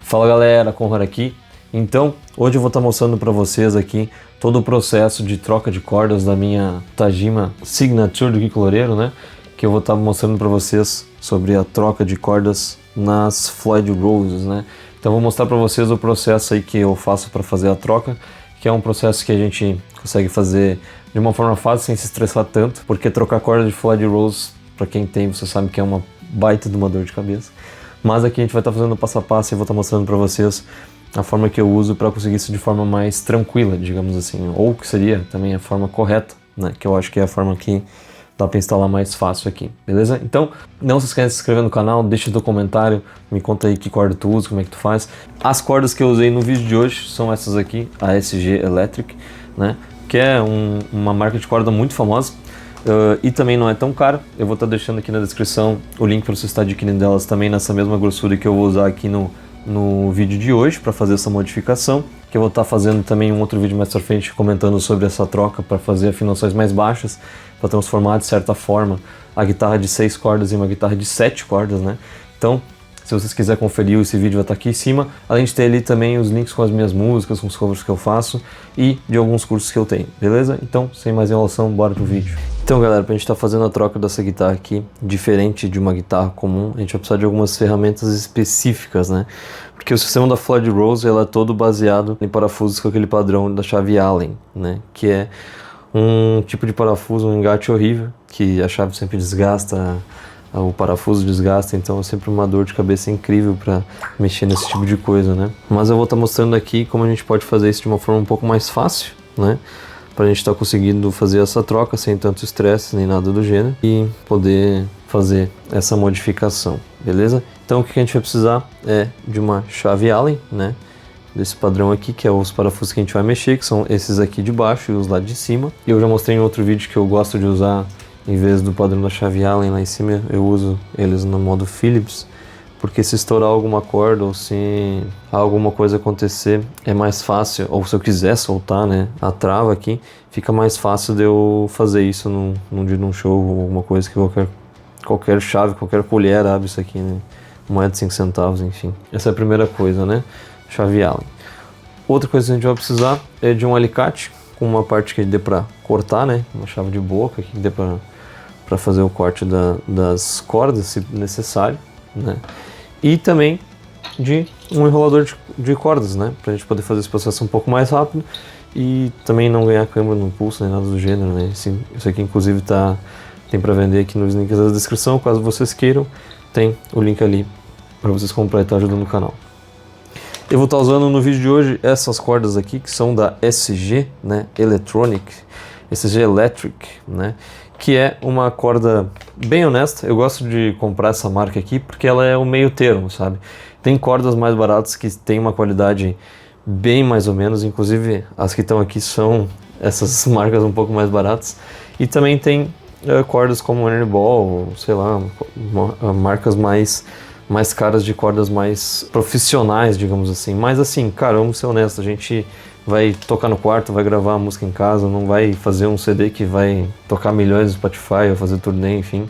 Fala galera, Conrad aqui. Então, hoje eu vou estar mostrando para vocês aqui todo o processo de troca de cordas da minha Tajima Signature do Kiko Loureiro, né? Que eu vou estar mostrando para vocês sobre a troca de cordas nas Floyd Roses, né? Então vou mostrar para vocês o processo aí que eu faço para fazer a troca, que é um processo que a gente consegue fazer de uma forma fácil, sem se estressar tanto, porque trocar corda de Floyd Rose, para quem tem, você sabe que é uma baita de uma dor de cabeça. Mas aqui a gente vai estar fazendo passo a passo e vou estar mostrando para vocês a forma que eu uso para conseguir isso de forma mais tranquila, digamos assim, ou que seria também a forma correta, né? Que eu acho que é a forma que dá para instalar mais fácil aqui, beleza? Então, não se esqueça de se inscrever no canal, deixa teu comentário, me conta aí que corda tu usa, como é que tu faz. As cordas que eu usei no vídeo de hoje são essas aqui, a SG Electric, né? Que é uma marca de corda muito famosa. E também não é tão cara. Eu vou estar deixando aqui na descrição o link para você estar adquirindo delas também nessa mesma grossura que eu vou usar aqui no vídeo de hoje para fazer essa modificação, que eu vou estar fazendo também um outro vídeo mais pra frente comentando sobre essa troca para fazer afinações mais baixas, para transformar de certa forma a guitarra de 6 cordas em uma guitarra de 7 cordas, né? Então, se vocês quiserem conferir, esse vídeo vai estar aqui em cima, além de ter ali também os links com as minhas músicas, com os covers que eu faço e de alguns cursos que eu tenho, beleza? Então, sem mais enrolação, bora pro vídeo. Então galera, para a gente estar fazendo a troca dessa guitarra aqui, diferente de uma guitarra comum, a gente vai precisar de algumas ferramentas específicas, né? Porque o sistema da Floyd Rose ela é todo baseado em parafusos com aquele padrão da chave Allen, né? Que é um tipo de parafuso, um engate horrível, que a chave sempre desgasta, o parafuso desgasta, então é sempre uma dor de cabeça incrível para mexer nesse tipo de coisa, né? Mas eu vou estar mostrando aqui como a gente pode fazer isso de uma forma um pouco mais fácil, né? Para a gente estar conseguindo fazer essa troca sem tanto estresse nem nada do gênero e poder fazer essa modificação, beleza? Então o que a gente vai precisar é de uma chave Allen, né? Desse padrão aqui, que é os parafusos que a gente vai mexer, que são esses aqui de baixo e os lá de cima. E eu já mostrei em outro vídeo que eu gosto de usar, em vez do padrão da chave Allen lá em cima, eu uso eles no modo Phillips, porque se estourar alguma corda ou se alguma coisa acontecer é mais fácil, ou se eu quiser soltar, né, a trava aqui, fica mais fácil de eu fazer isso num dia de um show ou alguma coisa que qualquer chave, qualquer colher abre isso aqui, né, moeda de 5 centavos, enfim. Essa é a primeira coisa, né, chave Allen. Outra coisa que a gente vai precisar é de um alicate com uma parte que dê para cortar, né, uma chave de boca que dê para fazer o corte das cordas, se necessário, né. E também de um enrolador de cordas, né? Pra gente poder fazer esse processo um pouco mais rápido e também não ganhar câimbra no pulso nem nada do gênero, né? Isso aqui inclusive tem para vender aqui nos links da descrição, caso vocês queiram, tem o link ali para vocês comprar e estar ajudando o canal. Eu vou estar usando no vídeo de hoje essas cordas aqui que são da SG, né? SG Electric, né? Que é uma corda bem honesta. Eu gosto de comprar essa marca aqui porque ela é o meio termo, sabe? Tem cordas mais baratas que tem uma qualidade bem mais ou menos, inclusive as que estão aqui são essas marcas um pouco mais baratas. E também tem cordas como Ernie Ball, sei lá, marcas mais caras de cordas mais profissionais, digamos assim. Mas assim, cara, vamos ser honestos, a gente vai tocar no quarto, vai gravar a música em casa, não vai fazer um CD que vai tocar milhões no Spotify ou fazer turnê, enfim.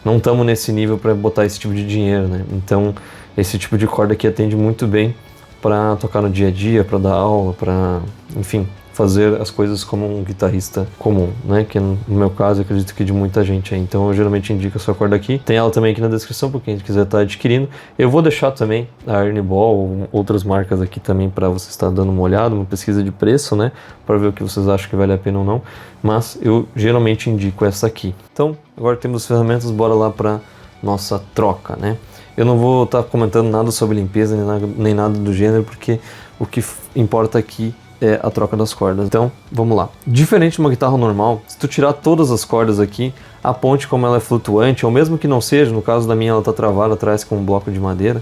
Não estamos nesse nível para botar esse tipo de dinheiro, né? Então, esse tipo de corda aqui atende muito bem para tocar no dia a dia, para dar aula, para, enfim, fazer as coisas como um guitarrista comum, né? Que no meu caso, eu acredito que de muita gente aí. Então, eu geralmente indico essa corda aqui. Tem ela também aqui na descrição, para quem quiser estar adquirindo. Eu vou deixar também a Ernie Ball ou outras marcas aqui também para você estar dando uma olhada, uma pesquisa de preço, né? Para ver o que vocês acham que vale a pena ou não. Mas eu geralmente indico essa aqui. Então, agora temos as ferramentas, bora lá para nossa troca, né? Eu não vou estar comentando nada sobre limpeza nem nada do gênero, porque o que importa aqui é a troca das cordas. Então, vamos lá. Diferente de uma guitarra normal, se tu tirar todas as cordas aqui, a ponte, como ela é flutuante, ou mesmo que não seja, no caso da minha ela está travada atrás com um bloco de madeira,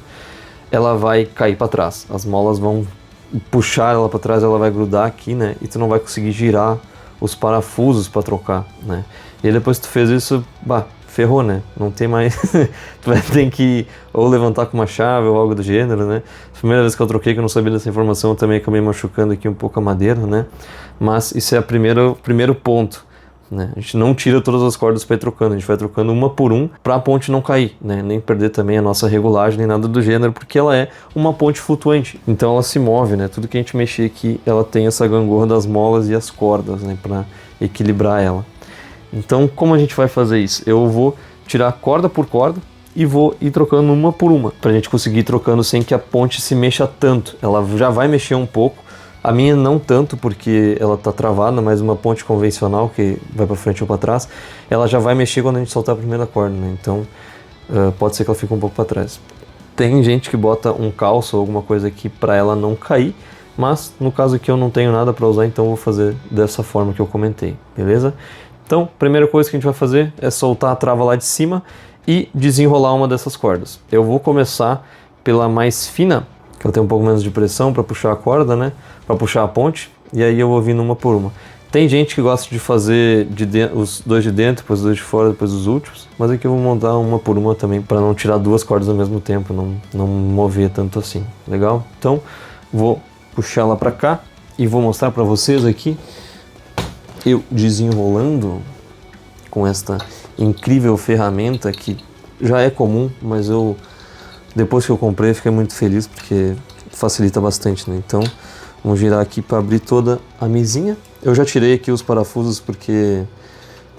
ela vai cair para trás. As molas vão puxar ela para trás, ela vai grudar aqui, né? E tu não vai conseguir girar os parafusos para trocar, né? E aí depois que tu fez isso, ferrou, né? Não tem mais... tu vai ter que ou levantar com uma chave ou algo do gênero, né? A primeira vez que eu troquei, que eu não sabia dessa informação, eu também acabei machucando aqui um pouco a madeira, né? Mas isso é o primeiro ponto. né? A gente não tira todas as cordas para ir trocando, a gente vai trocando uma por um para a ponte não cair, né? Nem perder também a nossa regulagem, nem nada do gênero, porque ela é uma ponte flutuante, então ela se move, né? Tudo que a gente mexer aqui, ela tem essa gangorra das molas e as cordas, né? Para equilibrar ela. Então, como a gente vai fazer isso? Eu vou tirar corda por corda e vou ir trocando uma por uma, para a gente conseguir ir trocando sem que a ponte se mexa tanto. Ela já vai mexer um pouco, a minha não tanto porque ela tá travada, mas uma ponte convencional que vai para frente ou para trás, ela já vai mexer quando a gente soltar a primeira corda, né? Então pode ser que ela fique um pouco para trás. Tem gente que bota um calço ou alguma coisa aqui para ela não cair, mas no caso aqui eu não tenho nada para usar, então eu vou fazer dessa forma que eu comentei, beleza? Então, primeira coisa que a gente vai fazer é soltar a trava lá de cima e desenrolar uma dessas cordas. Eu vou começar pela mais fina, que ela tem um pouco menos de pressão para puxar a corda, né? Para puxar a ponte, e aí eu vou vindo uma por uma. Tem gente que gosta de fazer os dois de dentro, depois os dois de fora, depois os últimos, mas aqui eu vou montar uma por uma também, para não tirar duas cordas ao mesmo tempo, não mover tanto assim, legal? Então, vou puxar ela para cá e vou mostrar para vocês aqui eu desenrolando com esta incrível ferramenta que já é comum, mas depois que eu comprei fiquei muito feliz porque facilita bastante, né? Então vamos girar aqui para abrir toda a mesinha. Eu já tirei aqui os parafusos porque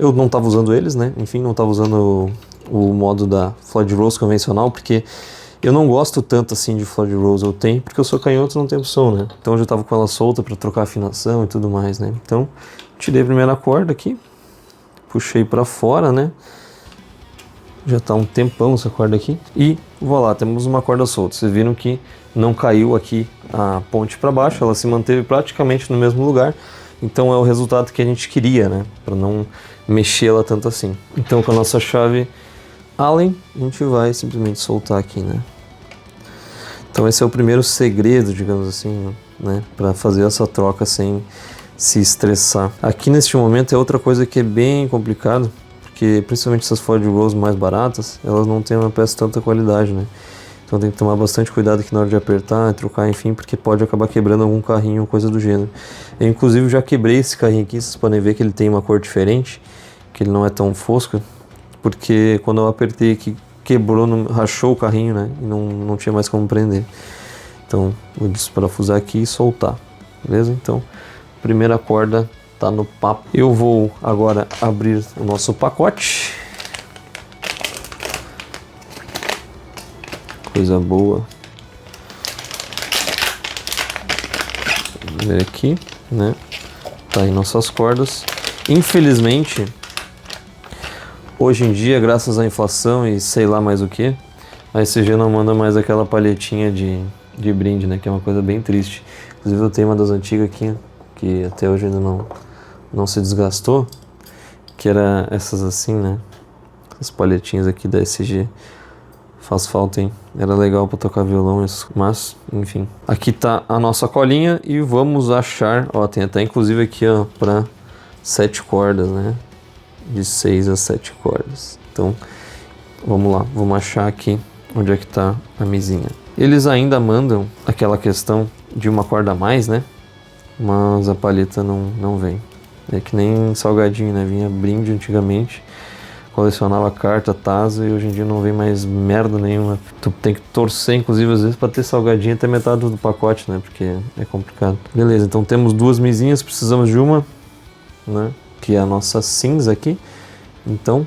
eu não estava usando eles, né? Enfim, não estava usando o modo da Floyd Rose convencional, porque eu não gosto tanto assim de Floyd Rose. Eu tenho porque eu sou canhoto e não tenho opção, né? Então eu já estava com ela solta para trocar afinação e tudo mais, né? Então tirei a primeira corda aqui, puxei para fora, né? Já tá um tempão essa corda aqui. E vou lá, temos uma corda solta. Vocês viram que não caiu aqui a ponte para baixo, ela se manteve praticamente no mesmo lugar. Então é o resultado que a gente queria, né? Para não mexê-la tanto assim. Então com a nossa chave Allen, a gente vai simplesmente soltar aqui, né? Então esse é o primeiro segredo, digamos assim, né? Para fazer essa troca sem se estressar. Aqui neste momento é outra coisa que é bem complicado, porque principalmente essas Floyd Rose mais baratas, elas não têm uma peça de tanta qualidade, né? Então tem que tomar bastante cuidado aqui na hora de apertar, trocar, enfim, porque pode acabar quebrando algum carrinho ou coisa do gênero. Eu inclusive já quebrei esse carrinho aqui, vocês podem ver que ele tem uma cor diferente, que ele não é tão fosco, porque quando eu apertei aqui, quebrou, rachou o carrinho, né? E não tinha mais como prender. Então vou desparafusar aqui e soltar, beleza? Então, primeira corda tá no papo. Eu vou agora abrir o nosso pacote. Coisa boa. Vamos ver aqui, né? Tá aí nossas cordas. Infelizmente, hoje em dia, graças à inflação e sei lá mais o que, a ECG não manda mais aquela palhetinha de brinde, né? Que é uma coisa bem triste. Inclusive eu tenho uma das antigas aqui, que até hoje ainda não se desgastou, que era essas assim, né? As palhetinhas aqui da ECG. Faz falta, hein? Era legal para tocar violão, mas, enfim. Aqui tá a nossa colinha e vamos achar, ó, tem até inclusive aqui, ó, para 7 cordas, né? De 6 a 7 cordas. Então, vamos lá, vamos achar aqui onde é que tá a mesinha. Eles ainda mandam aquela questão de uma corda a mais, né? Mas a palheta não vem. É que nem salgadinho, né? Vinha brinde antigamente, colecionava carta, tazo, e hoje em dia não vem mais merda nenhuma. Tu tem que torcer, inclusive, às vezes, pra ter salgadinho até metade do pacote, né? Porque é complicado. Beleza, então temos duas mesinhas, precisamos de uma, né? Que é a nossa cinza aqui. Então,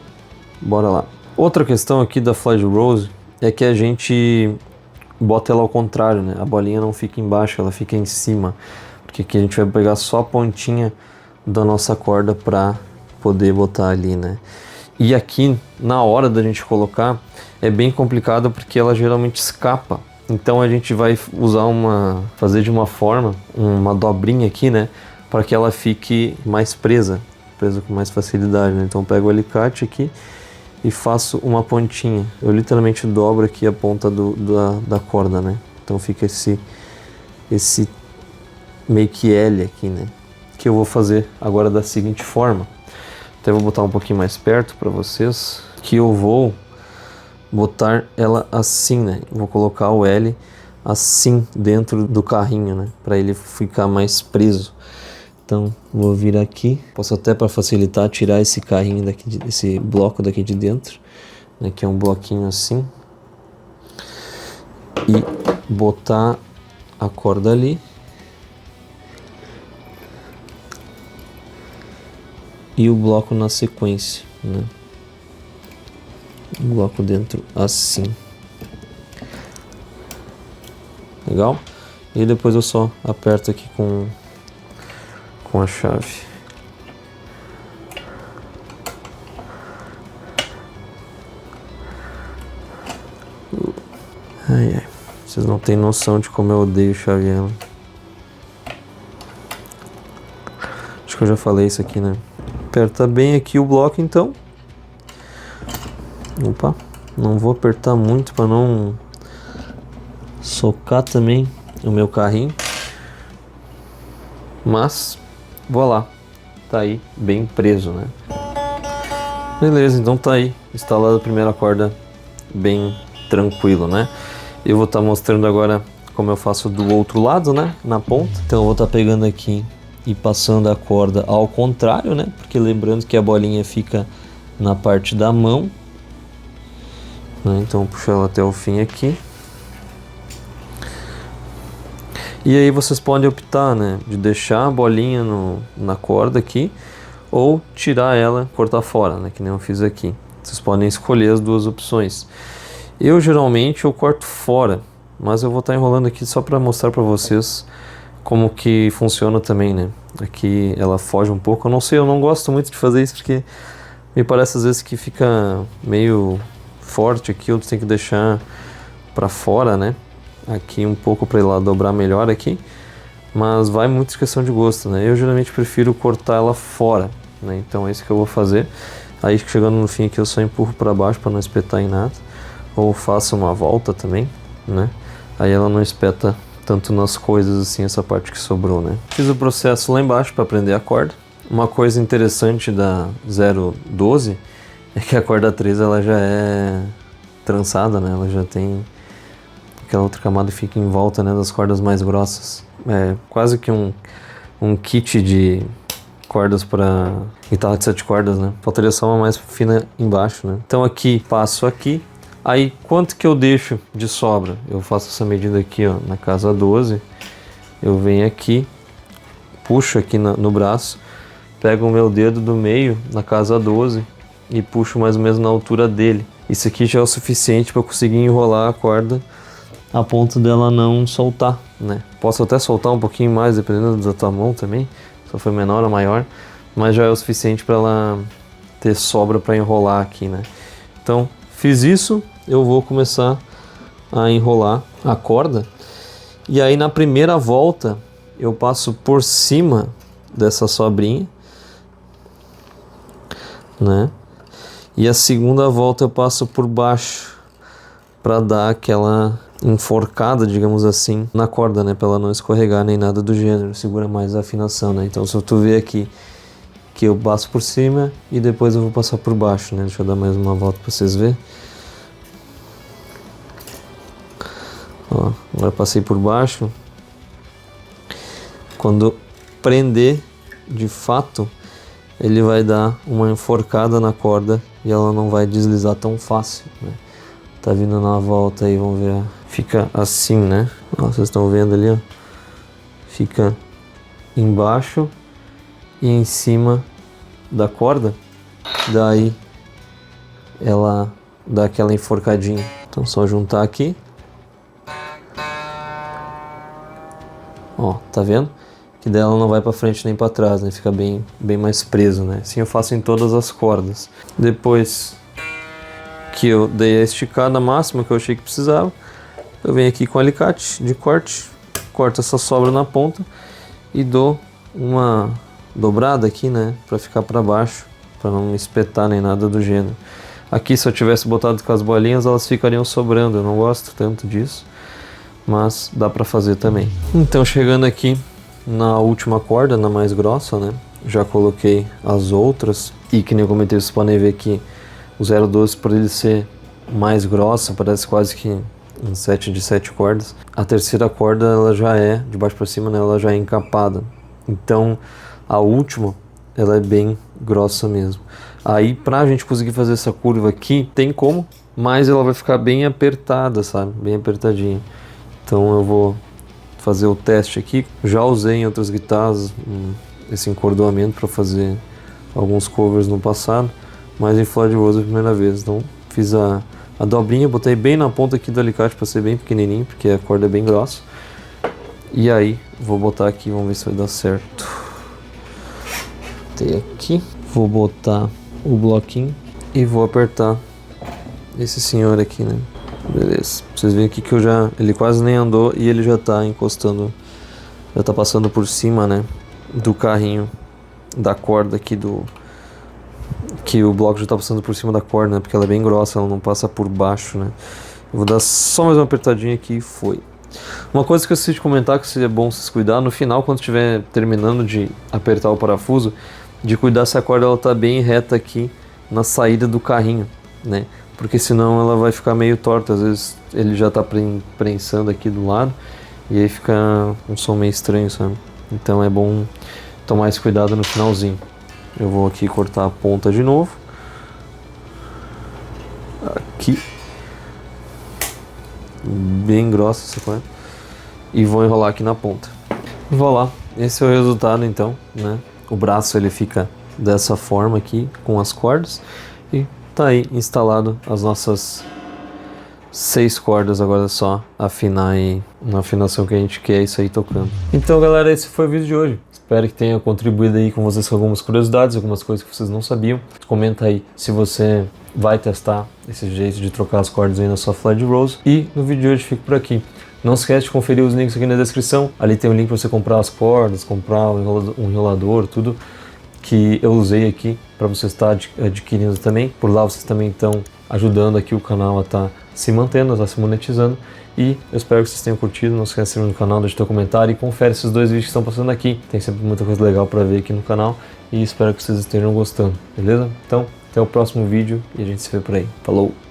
bora lá. Outra questão aqui da Floyd Rose é que a gente bota ela ao contrário, né? A bolinha não fica embaixo, ela fica em cima. Porque aqui a gente vai pegar só a pontinha da nossa corda pra poder botar ali, né? E aqui, na hora da gente colocar, é bem complicado porque ela geralmente escapa. Então a gente vai fazer de uma forma, uma dobrinha aqui, né? Para que ela fique mais presa com mais facilidade, né? Então eu pego o alicate aqui e faço uma pontinha. Eu literalmente dobro aqui a ponta da corda, né? Então fica esse meio que L aqui, né? Que eu vou fazer agora da seguinte forma. Até vou botar um pouquinho mais perto para vocês, que eu vou botar ela assim, né? Vou colocar o L assim dentro do carrinho, né? Para ele ficar mais preso. Então vou vir aqui, posso até para facilitar tirar esse carrinho daqui, esse bloco daqui de dentro, né, que é um bloquinho assim, e botar a corda ali e o bloco na sequência, né? O bloco dentro assim. Legal? E depois eu só aperto aqui com a chave. Ai, ai. Vocês não têm noção de como eu odeio chaveiro. Acho que eu já falei isso aqui, né? Aperta bem aqui o bloco, então. Opa, não vou apertar muito para não socar também o meu carrinho. Mas, vou lá. Tá aí, bem preso, né? Beleza, então tá aí. Instalada a primeira corda bem tranquilo, né? Eu vou estar mostrando agora como eu faço do outro lado, né? Na ponta. Então eu vou estar pegando aqui e passando a corda ao contrário, né? Porque lembrando que a bolinha fica na parte da mão, né? Então eu puxo ela até o fim aqui. E aí vocês podem optar, né? De deixar a bolinha na corda aqui ou tirar ela, cortar fora, né? Que nem eu fiz aqui. Vocês podem escolher as duas opções. Eu geralmente corto fora, mas eu vou estar enrolando aqui só para mostrar para vocês como que funciona também, né? Aqui ela foge um pouco, eu não sei, eu não gosto muito de fazer isso porque me parece às vezes que fica meio forte aqui, eu tenho que deixar para fora, né? Aqui um pouco para ela dobrar melhor aqui, mas vai muito de questão de gosto, né? Eu geralmente prefiro cortar ela fora, né? Então é isso que eu vou fazer. Aí chegando no fim aqui eu só empurro para baixo para não espetar em nada, ou faço uma volta também, né? Aí ela não espeta tanto nas coisas assim, essa parte que sobrou, né? Fiz o processo lá embaixo para prender a corda. Uma coisa interessante da 012 é que a corda 3 ela já é trançada, né? Ela já tem aquela outra camada que fica em volta, né, das cordas mais grossas. É quase que um kit de cordas para guitarra de 7 cordas, né? Faltaria só uma mais fina embaixo, né? Então aqui, passo aqui. Aí, quanto que eu deixo de sobra? Eu faço essa medida aqui, ó, na casa 12. Eu venho aqui, puxo aqui no braço, pego o meu dedo do meio na casa 12 e puxo mais ou menos na altura dele. Isso aqui já é o suficiente para eu conseguir enrolar a corda a ponto dela não soltar, né? Posso até soltar um pouquinho mais, dependendo da tua mão também, se for menor ou maior, mas já é o suficiente para ela ter sobra para enrolar aqui, né? Então, fiz isso. Eu vou começar a enrolar a corda e aí na primeira volta eu passo por cima dessa sobrinha, né? E a segunda volta eu passo por baixo para dar aquela enforcada, digamos assim, na corda, né? Para ela não escorregar nem nada do gênero, segura mais a afinação, né? Então se tu ver aqui que eu passo por cima e depois eu vou passar por baixo, né? Deixa eu dar mais uma volta para vocês verem. Ó, agora passei por baixo. Quando prender de fato, ele vai dar uma enforcada na corda e ela não vai deslizar tão fácil, né? Tá vindo na volta aí, vamos ver. Fica assim, né? Ó, vocês estão vendo ali, ó. Fica embaixo e em cima da corda. Daí ela dá aquela enforcadinha. Então só juntar aqui. Ó, tá vendo? Que daí ela não vai para frente nem para trás, né? Fica bem mais preso, né? Assim eu faço em todas as cordas. Depois que eu dei a esticada máxima que eu achei que precisava, eu venho aqui com o alicate de corte, corto essa sobra na ponta e dou uma dobrada aqui, né? Para ficar para baixo, para não espetar nem nada do gênero. Aqui se eu tivesse botado com as bolinhas, elas ficariam sobrando. Eu não gosto tanto disso, mas dá para fazer também. Então chegando aqui na última corda, na mais grossa, né? Já coloquei as outras e que nem eu comentei, vocês podem ver que o 012, por ele ser mais grossa, parece quase que um set de 7 cordas. A terceira corda ela já é, de baixo para cima, né? Ela já é encapada. Então A última, ela é bem grossa mesmo. Aí pra gente conseguir fazer essa curva aqui, tem como, mas ela vai ficar bem apertada, sabe? Bem apertadinha. Então eu vou fazer o teste aqui. Já usei em outras guitarras esse encordoamento para fazer alguns covers no passado, mas em Floyd Rose é a primeira vez. Então fiz a dobrinha, botei bem na ponta aqui do alicate para ser bem pequenininho, porque a corda é bem grossa. E aí vou botar aqui, vamos ver se vai dar certo. Botei aqui, vou botar o bloquinho e vou apertar esse senhor aqui, né? Beleza, vocês veem aqui que ele quase nem andou e ele já tá encostando, já tá passando por cima, né, do carrinho, da corda aqui que o bloco já tá passando por cima da corda, né, porque ela é bem grossa, ela não passa por baixo, né. Eu vou dar só mais uma apertadinha aqui e foi. Uma coisa que eu esqueci de comentar, que seria bom vocês cuidar, no final, quando estiver terminando de apertar o parafuso, de cuidar se a corda ela tá bem reta aqui na saída do carrinho, né, porque senão ela vai ficar meio torta, às vezes ele já tá prensando aqui do lado, e aí fica um som meio estranho, sabe? Então é bom tomar esse cuidado no finalzinho. Eu vou aqui cortar a ponta de novo. Aqui. Bem grossa essa corda. E vou enrolar aqui na ponta. Vou lá. Esse é o resultado então, né? O braço ele fica dessa forma aqui, com as cordas. E tá aí instalado as nossas 6 cordas, agora é só afinar aí na afinação que a gente quer isso aí tocando. Então galera, esse foi o vídeo de hoje. Espero que tenha contribuído aí com vocês com algumas curiosidades, algumas coisas que vocês não sabiam. Comenta aí se você vai testar esse jeito de trocar as cordas aí na sua Floyd Rose. E no vídeo de hoje fico por aqui. Não se esquece de conferir os links aqui na descrição. Ali tem um link para você comprar as cordas, comprar um enrolador, tudo que eu usei aqui para você estar adquirindo também. Por lá vocês também estão ajudando aqui o canal a estar se mantendo, a estar se monetizando. E eu espero que vocês tenham curtido. Não se esqueça de se inscrever no canal, deixa teu comentário e confere esses 2 vídeos que estão passando aqui. Tem sempre muita coisa legal para ver aqui no canal e espero que vocês estejam gostando, beleza? Então, até o próximo vídeo e a gente se vê por aí. Falou!